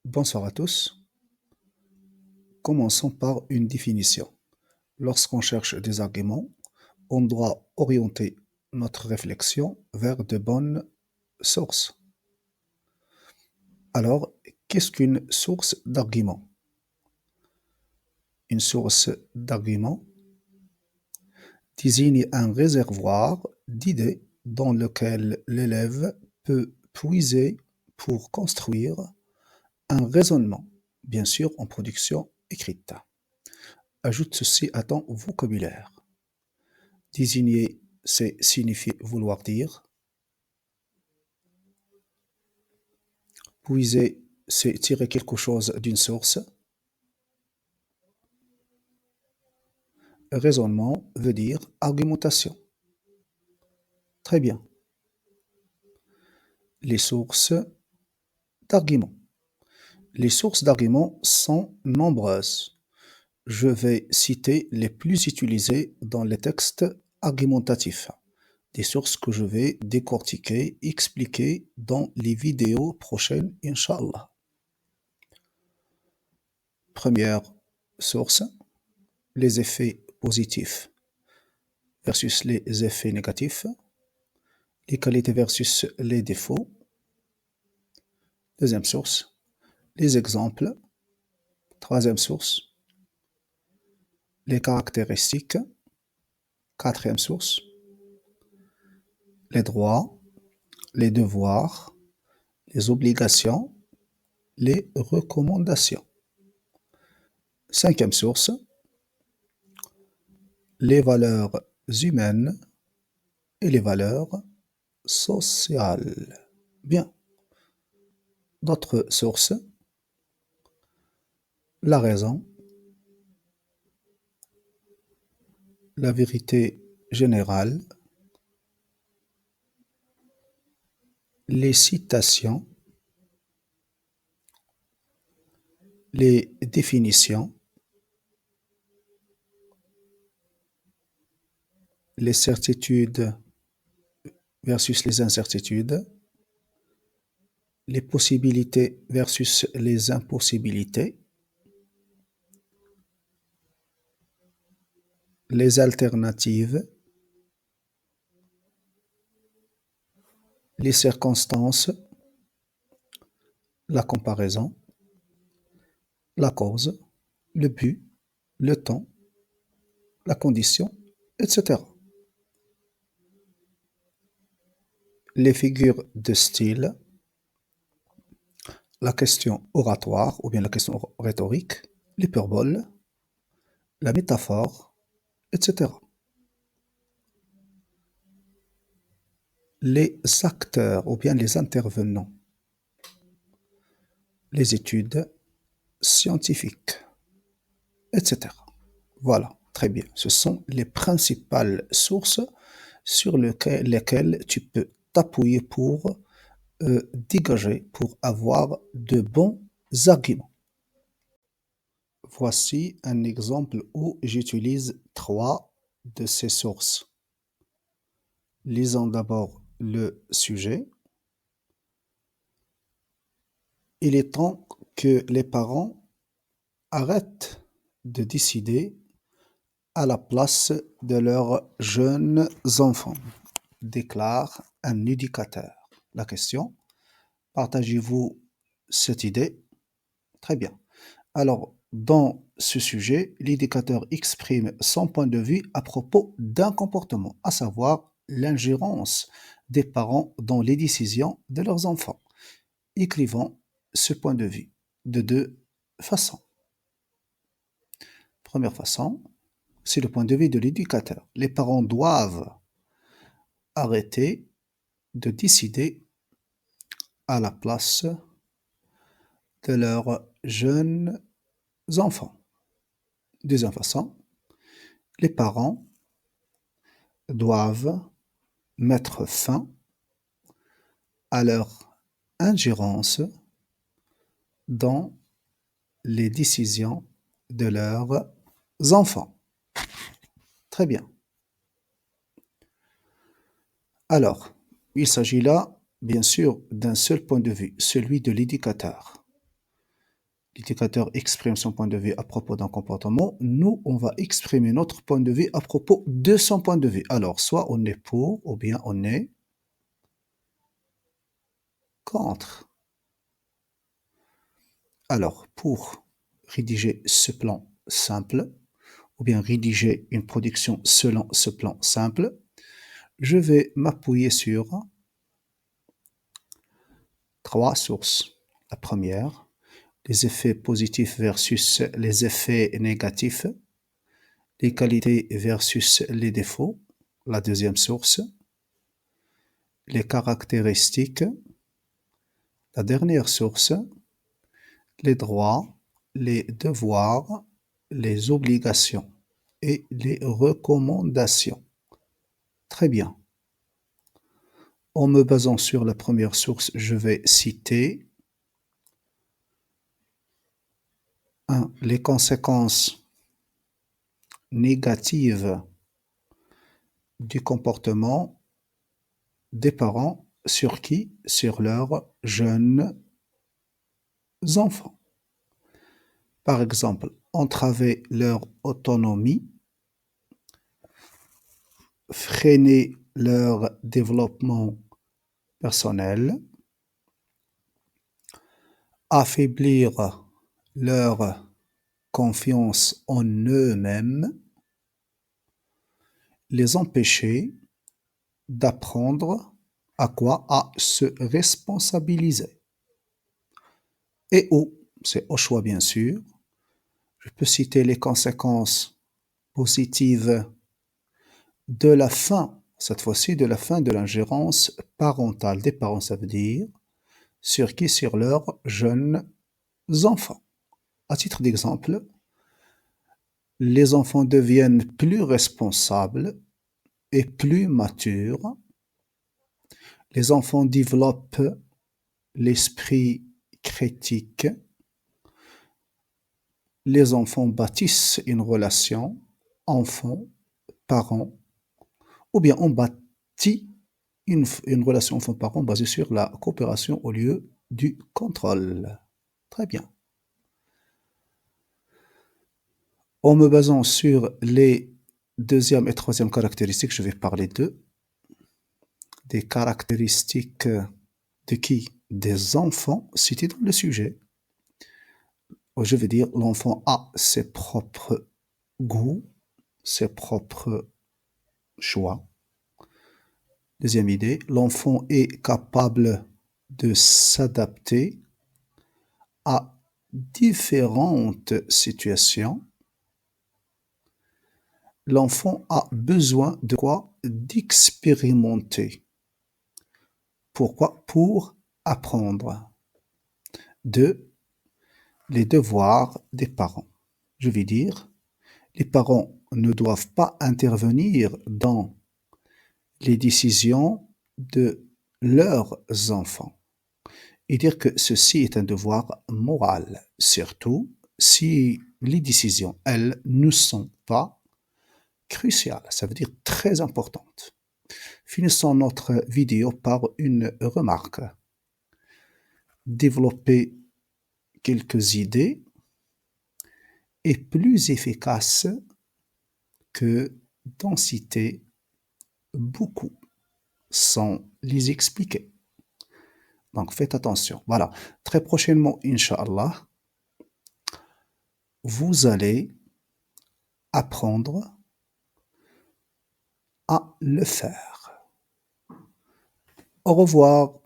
Bonsoir à tous. Commençons par une définition. Lorsqu'on cherche des arguments, on doit orienter notre réflexion vers de bonnes sources. Alors, qu'est-ce qu'une source d'argument? Une source d'argument désigne un réservoir d'idées dans lequel l'élève peut puiser pour construire un raisonnement, bien sûr en production écrite. Ajoute ceci à ton vocabulaire. Désigner, c'est signifier vouloir dire. Puiser, c'est tirer quelque chose d'une source. Raisonnement veut dire argumentation. Très bien. Les sources d'arguments. Les sources d'arguments sont nombreuses. Je vais citer les plus utilisées dans les textes argumentatifs, des sources que je vais décortiquer, expliquer dans les vidéos prochaines, Inch'Allah. Première source, les effets positifs versus les effets négatifs, les qualités versus les défauts. Deuxième source, les exemples. Troisième source, les caractéristiques. Quatrième source, les droits, les devoirs, les obligations, les recommandations. Cinquième source, les valeurs humaines et les valeurs sociales. Bien. D'autres sources, la raison, la vérité générale, les citations, les définitions, les certitudes versus les incertitudes, les possibilités versus les impossibilités, les alternatives, les circonstances, la comparaison, la cause, le but, le temps, la condition, etc. Les figures de style, la question oratoire ou bien la question rhétorique, l'hyperbole, la métaphore, etc. Les acteurs ou bien les intervenants, les études scientifiques, etc. Voilà, très bien. Ce sont les principales sources sur lesquelles tu peux t'appuyer pour dégager, pour avoir de bons arguments. Voici un exemple où j'utilise 3 de ces sources. Lisons d'abord le sujet. Il est temps que les parents arrêtent de décider à la place de leurs jeunes enfants, déclare un éducateur. La question, partagez-vous cette idée? Très bien. Alors, dans ce sujet, l'éducateur exprime son point de vue à propos d'un comportement, à savoir l'ingérence des parents dans les décisions de leurs enfants. Écrivons ce point de vue de 2 façons. Première façon, c'est le point de vue de l'éducateur. Les parents doivent arrêter de décider à la place de leurs jeunes enfants. Deuxième façon, les parents doivent mettre fin à leur ingérence dans les décisions de leurs enfants. Très bien. Alors, il s'agit là, bien sûr, d'un seul point de vue, celui de l'éducateur. L'éducateur exprime son point de vue à propos d'un comportement. Nous, on va exprimer notre point de vue à propos de son point de vue. Alors, soit on est pour, ou bien on est contre. Alors, pour rédiger ce plan simple, ou bien rédiger une production selon ce plan simple, je vais m'appuyer sur 3 sources. La première, les effets positifs versus les effets négatifs, les qualités versus les défauts. La deuxième source, les caractéristiques. La dernière source, les droits, les devoirs, les obligations et les recommandations. Très bien. En me basant sur la première source, je vais citer 1. Les conséquences négatives du comportement des parents sur qui? Sur leurs jeunes enfants. Par exemple, entraver leur autonomie, freiner leur développement personnel, affaiblir leur confiance en eux-mêmes, les empêcher d'apprendre à quoi? À se responsabiliser. Et ou, c'est au choix bien sûr, je peux citer les conséquences positives de la fin, cette fois-ci de la fin de l'ingérence parentale des parents, ça veut dire sur qui? Sur leurs jeunes enfants. À titre d'exemple, les enfants deviennent plus responsables et plus matures. Les enfants développent l'esprit critique. Les enfants bâtissent une relation enfant-parent, ou bien on bâtit une relation enfant-parent basée sur la coopération au lieu du contrôle. Très bien. En me basant sur les deuxième et troisième caractéristiques, je vais parler des caractéristiques de qui? Des enfants cités dans le sujet. Je veux dire, l'enfant a ses propres goûts, ses propres choix. Deuxième idée, l'enfant est capable de s'adapter à différentes situations. L'enfant a besoin de quoi? D'expérimenter. Pourquoi? Pour apprendre. 2. Les devoirs des parents. Je vais dire, les parents ne doivent pas intervenir dans les décisions de leurs enfants et dire que ceci est un devoir moral, surtout si les décisions, elles, ne sont pas cruciales, ça veut dire très importantes. Finissons notre vidéo par une remarque. Développer quelques idées est plus efficace que d'en citer beaucoup sans les expliquer. Donc faites attention. Voilà. Très prochainement, Inch'Allah, vous allez apprendre à le faire. Au revoir.